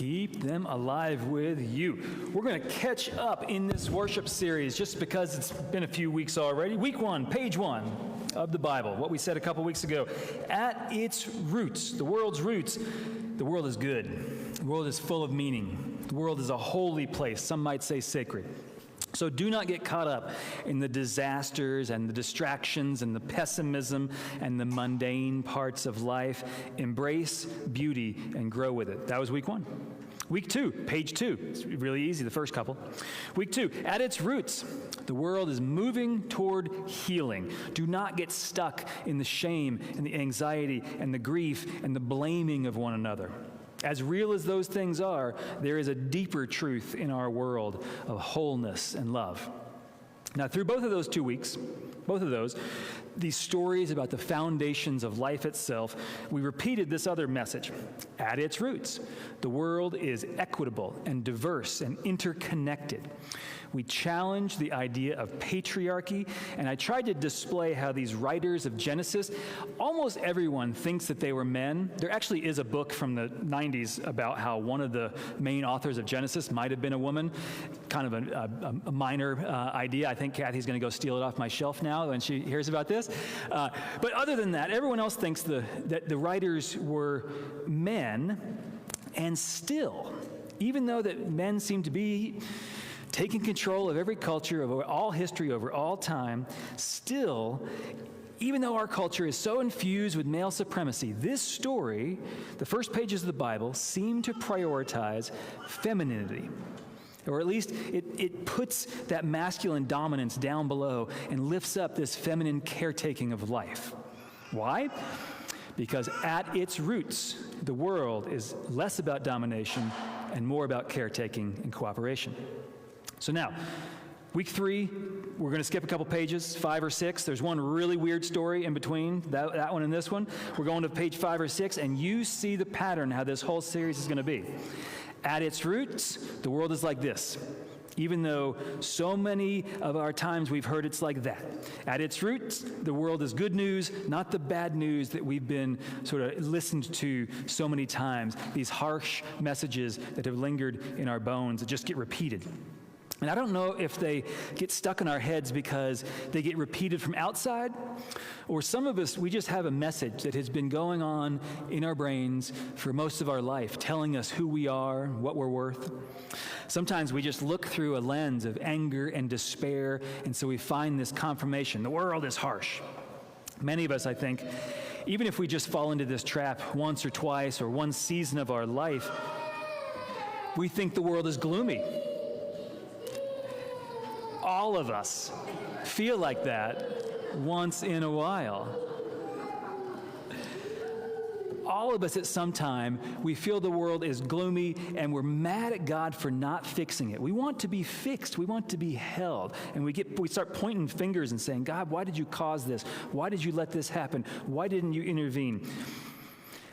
Keep them alive with you. We're going to catch up in this worship series just because it's been a few weeks already. Week 1, page 1 of the Bible, what we said a couple weeks ago. At its roots, the world's roots, the world is good. The world is full of meaning. The world is a holy place. Some might say sacred. So do not get caught up in the disasters and the distractions and the pessimism and the mundane parts of life. Embrace beauty and grow with it. That was week 1. Week 2, page 2. It's really easy, the first couple. Week 2, at its roots, the world is moving toward healing. Do not get stuck in the shame and the anxiety and the grief and the blaming of one another. As real as those things are, there is a deeper truth in our world of wholeness and love. Now, through both of those 2 weeks, these stories about the foundations of life itself, we repeated this other message. At its roots, the world is equitable and diverse and interconnected. We challenged the idea of patriarchy, and I tried to display how these writers of Genesis, almost everyone thinks that they were men. There actually is a book from the 90s about how one of the main authors of Genesis might have been a woman, kind of a minor idea. I think Kathy's going to go steal it off my shelf now when she hears about this. But other than that, everyone else thinks that the writers were men, and still, even though that men seem to be taking control of every culture, of all history, over all time, still, even though our culture is so infused with male supremacy, this story, the first pages of the Bible, seem to prioritize femininity. Or at least it puts that masculine dominance down below and lifts up this feminine caretaking of life. Why? Because at its roots, the world is less about domination and more about caretaking and cooperation. So now, week 3, we're going to skip a couple pages, 5 or 6. There's one really weird story in between that one and this one. We're going to page 5 or 6, and you see the pattern, how this whole series is going to be. At its roots, the world is like this, even though so many of our times we've heard it's like that. At its roots, the world is good news, not the bad news that we've been sort of listened to so many times, these harsh messages that have lingered in our bones that just get repeated. And I don't know if they get stuck in our heads because they get repeated from outside, or some of us, we just have a message that has been going on in our brains for most of our life, telling us who we are, what we're worth. Sometimes we just look through a lens of anger and despair, and so we find this confirmation. The world is harsh. Many of us, I think, even if we just fall into this trap once or twice or one season of our life, we think the world is gloomy. All of us feel like that once in a while. All of us at some time, we feel the world is gloomy and we're mad at God for not fixing it. We want to be fixed. We want to be held. And we start pointing fingers and saying, God, why did you cause this? Why did you let this happen? Why didn't you intervene?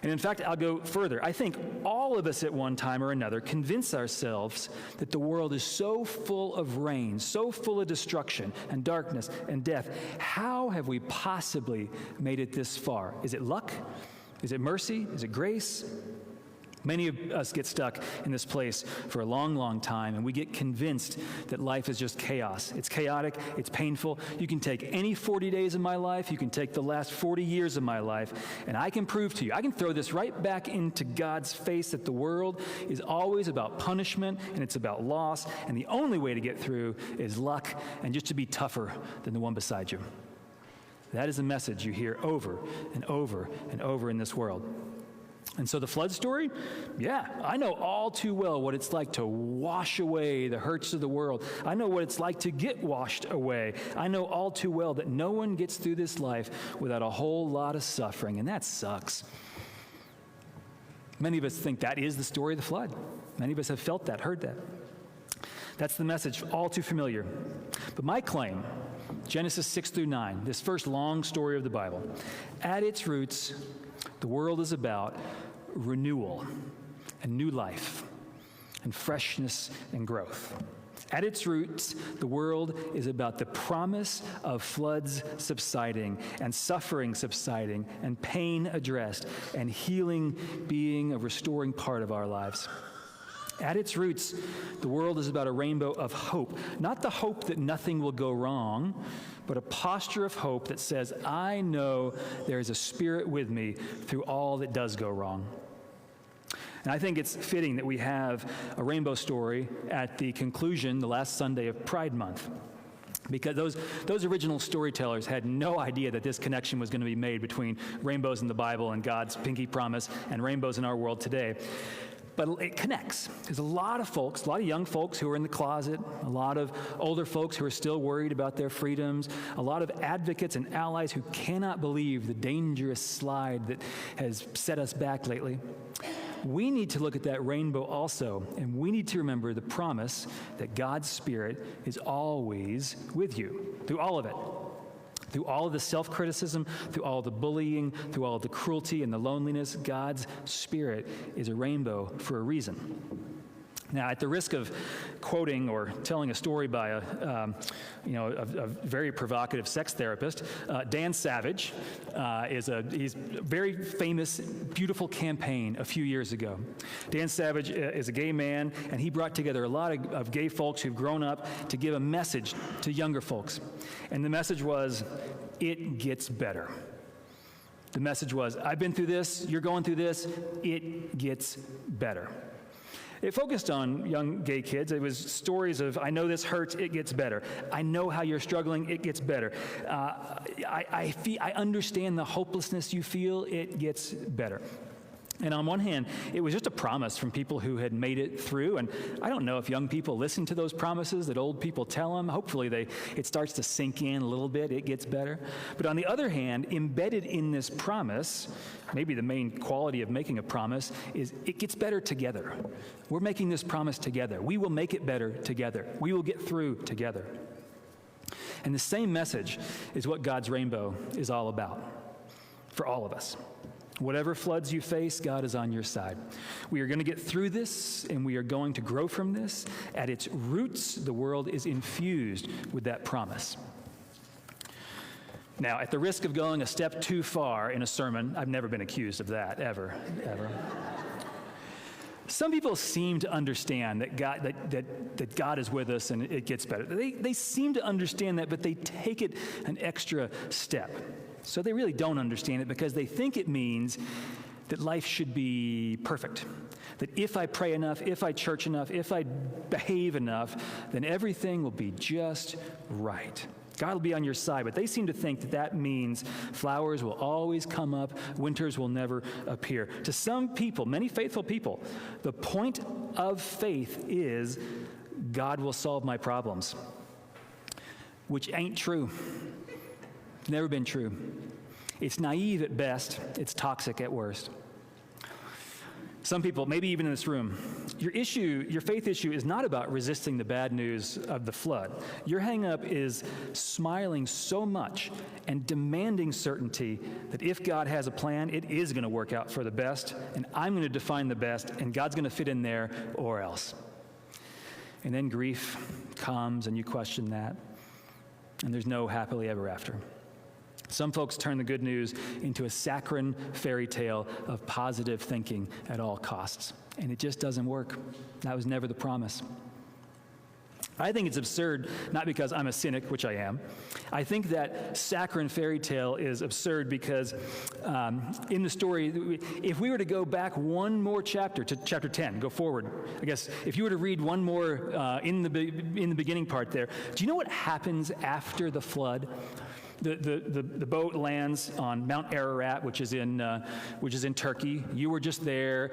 And in fact, I'll go further. I think all of us at one time or another convince ourselves that the world is so full of rain, so full of destruction and darkness and death. How have we possibly made it this far? Is it luck? Is it mercy? Is it grace? Many of us get stuck in this place for a long, long time, and we get convinced that life is just chaos. It's chaotic. It's painful. You can take any 40 days of my life. You can take the last 40 years of my life, and I can prove to you, I can throw this right back into God's face that the world is always about punishment, and it's about loss, and the only way to get through is luck and just to be tougher than the one beside you. That is a message you hear over and over and over in this world. And so the flood story, yeah, I know all too well what it's like to wash away the hurts of the world. I know what it's like to get washed away. I know all too well that no one gets through this life without a whole lot of suffering, and that sucks. Many of us think that is the story of the flood. Many of us have felt that, heard that. That's the message, all too familiar. But my claim, Genesis 6 through 9, this first long story of the Bible, at its roots, the world is about renewal and new life and freshness and growth. At its roots, the world is about the promise of floods subsiding and suffering subsiding and pain addressed and healing being a restoring part of our lives. At its roots, the world is about a rainbow of hope, not the hope that nothing will go wrong, but a posture of hope that says, I know there is a Spirit with me through all that does go wrong. And I think it's fitting that we have a rainbow story at the conclusion, the last Sunday of Pride Month, because those original storytellers had no idea that this connection was going to be made between rainbows in the Bible and God's pinky promise and rainbows in our world today. But it connects. There's a lot of folks, a lot of young folks who are in the closet, a lot of older folks who are still worried about their freedoms, a lot of advocates and allies who cannot believe the dangerous slide that has set us back lately. We need to look at that rainbow also, and we need to remember the promise that God's Spirit is always with you through all of it. Through all of the self-criticism, through all the bullying, through all the cruelty and the loneliness, God's Spirit is a rainbow for a reason. Now, at the risk of quoting or telling a story by a very provocative sex therapist, Dan Savage he's a very famous, beautiful campaign a few years ago. Dan Savage is a gay man, and he brought together a lot of gay folks who've grown up to give a message to younger folks. And the message was, it gets better. The message was, I've been through this, you're going through this, it gets better. It focused on young gay kids. It was stories of, I know this hurts, it gets better. I know how you're struggling, it gets better. I understand the hopelessness you feel, it gets better. And on one hand, it was just a promise from people who had made it through. And I don't know if young people listen to those promises that old people tell them. Hopefully it starts to sink in a little bit, it gets better. But on the other hand, embedded in this promise, maybe the main quality of making a promise is it gets better together. We're making this promise together. We will make it better together. We will get through together. And the same message is what God's rainbow is all about for all of us. Whatever floods you face, God is on your side. We are going to get through this, and we are going to grow from this. At its roots, the world is infused with that promise. Now, at the risk of going a step too far in a sermon, I've never been accused of that, ever. Some people seem to understand that God is with us and it gets better. They seem to understand that, but they take it an extra step. So they really don't understand it because they think it means that life should be perfect. That if I pray enough, if I church enough, if I behave enough, then everything will be just right. God will be on your side, but they seem to think that means flowers will always come up, winters will never appear. To some people, many faithful people, the point of faith is God will solve my problems, which ain't true. It's never been true. It's naive at best. It's toxic at worst. Some people, maybe even in this room, your faith issue is not about resisting the bad news of the flood. Your hang-up is smiling so much and demanding certainty that if God has a plan, it is going to work out for the best, and I'm going to define the best, and God's going to fit in there or else. And then grief comes, and you question that, and there's no happily ever after. Some folks turn the good news into a saccharine fairy tale of positive thinking at all costs, and it just doesn't work. That was never the promise. I think it's absurd, not because I'm a cynic, which I am. I think that saccharine fairy tale is absurd because in the story, if we were to go back one more chapter to chapter 10, go forward, I guess, if you were to read one more in the beginning part there, do you know what happens after the flood? The boat lands on Mount Ararat, which is in Turkey. You were just there.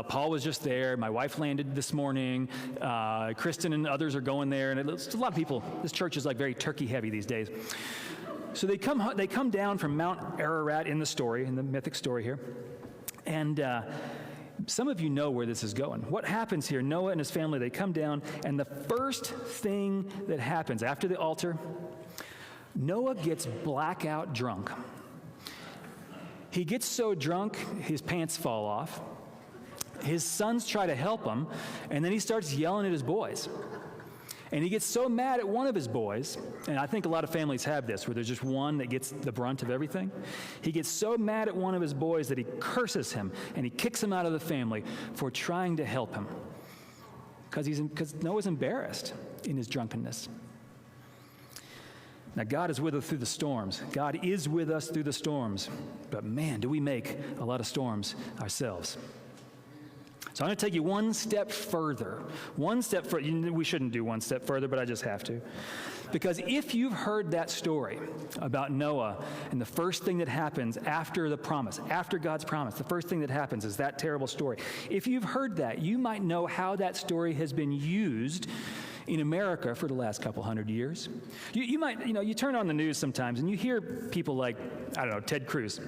Paul was just there. My wife landed this morning. Kristen and others are going there, and it's a lot of people. This church is like very Turkey heavy these days. So they come down from Mount Ararat in the story, in the mythic story here, and some of you know where this is going. What happens here? Noah and his family, they come down, and the first thing that happens after the altar, Noah gets blackout drunk. He gets so drunk, his pants fall off. His sons try to help him, and then he starts yelling at his boys. And he gets so mad at one of his boys, and I think a lot of families have this, where there's just one that gets the brunt of everything. He gets so mad at one of his boys that he curses him, and he kicks him out of the family for trying to help him. because Noah's embarrassed in his drunkenness. Now, God is with us through the storms. God is with us through the storms. But man, do we make a lot of storms ourselves. So I'm going to take you one step further. One step further. We shouldn't do one step further, but I just have to. Because if you've heard that story about Noah and the first thing that happens after the promise, after God's promise, the first thing that happens is that terrible story. If you've heard that, you might know how that story has been used in America for the last couple hundred years. You might, you turn on the news sometimes and you hear people like, Ted Cruz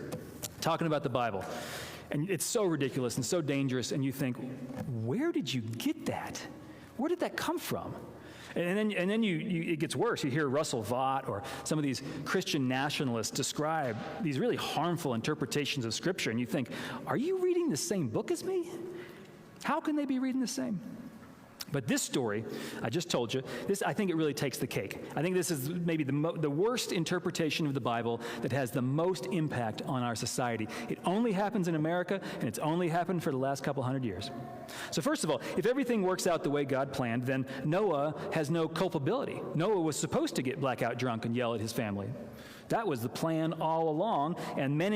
talking about the Bible. And it's so ridiculous and so dangerous, and you think, where did you get that? Where did that come from? And then it gets worse. You hear Russell Vaught or some of these Christian nationalists describe these really harmful interpretations of Scripture, and you think, are you reading the same book as me? How can they be reading the same? But this story, I just told you, I think it really takes the cake. I think this is maybe the worst interpretation of the Bible that has the most impact on our society. It only happens in America, and it's only happened for the last couple hundred years. So first of all, if everything works out the way God planned, then Noah has no culpability. Noah was supposed to get blackout drunk and yell at his family. That was the plan all along, and men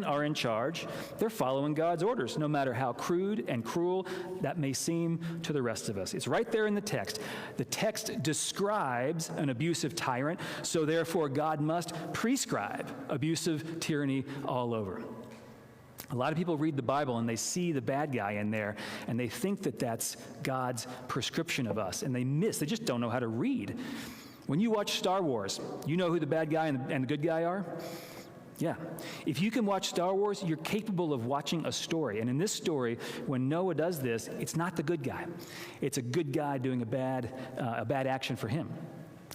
are in charge. They're following God's orders, no matter how crude and cruel that may seem to the rest of us. It's right there in the text. The text describes an abusive tyrant, so therefore God must prescribe abusive tyranny all over. A lot of people read the Bible and they see the bad guy in there, and they think that that's God's prescription of us, and they just don't know how to read. When you watch Star Wars, you know who the bad guy and the good guy are? Yeah. If you can watch Star Wars, you're capable of watching a story. And in this story, when Noah does this, it's not the good guy. It's a good guy doing a bad action for him.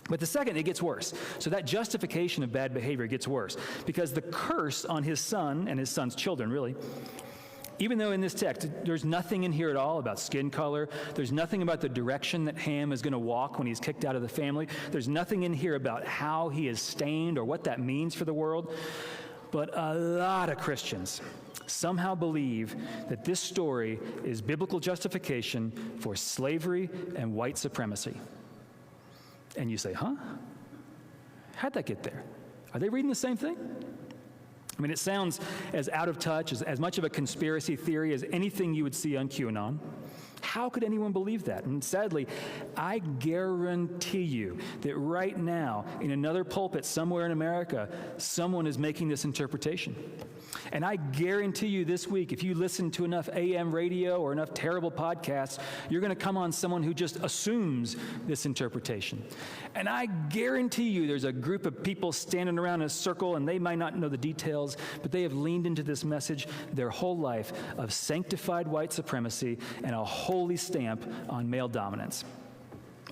But the second, it gets worse. So that justification of bad behavior gets worse, because the curse on his son and his son's children, really, even though in this text, there's nothing in here at all about skin color, there's nothing about the direction that Ham is going to walk when he's kicked out of the family, there's nothing in here about how he is stained or what that means for the world, but a lot of Christians somehow believe that this story is biblical justification for slavery and white supremacy. And you say, huh? How'd that get there? Are they reading the same thing? I mean, it sounds as out of touch, as much of a conspiracy theory as anything you would see on QAnon. How could anyone believe that? And sadly, I guarantee you that right now, in another pulpit somewhere in America, someone is making this interpretation. And I guarantee you this week, if you listen to enough AM radio or enough terrible podcasts, you're going to come on someone who just assumes this interpretation. And I guarantee you there's a group of people standing around in a circle, and they might not know the details, but they have leaned into this message their whole life of sanctified white supremacy and a holy stamp on male dominance.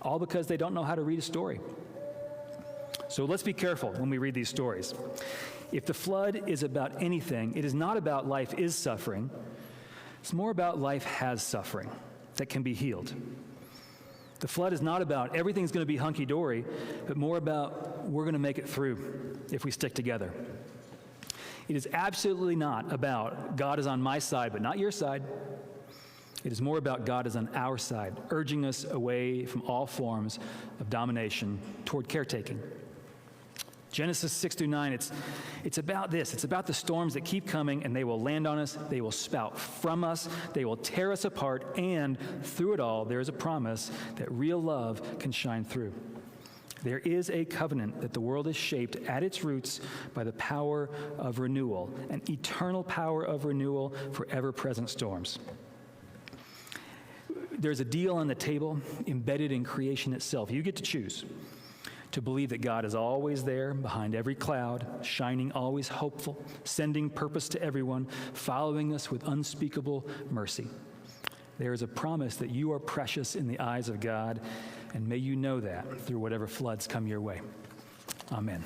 All because they don't know how to read a story. So let's be careful when we read these stories. If the flood is about anything, it is not about life is suffering. It's more about life has suffering that can be healed. The flood is not about everything's going to be hunky-dory, but more about we're going to make it through if we stick together. It is absolutely not about God is on my side, but not your side. It is more about God is on our side, urging us away from all forms of domination toward caretaking. Genesis 6-9, it's about this. It's about the storms that keep coming, and they will land on us. They will spout from us. They will tear us apart, and through it all, there is a promise that real love can shine through. There is a covenant that the world is shaped at its roots by the power of renewal, an eternal power of renewal for ever-present storms. There's a deal on the table embedded in creation itself. You get to choose to believe that God is always there, behind every cloud, shining, always hopeful, sending purpose to everyone, following us with unspeakable mercy. There is a promise that you are precious in the eyes of God, and may you know that through whatever floods come your way. Amen.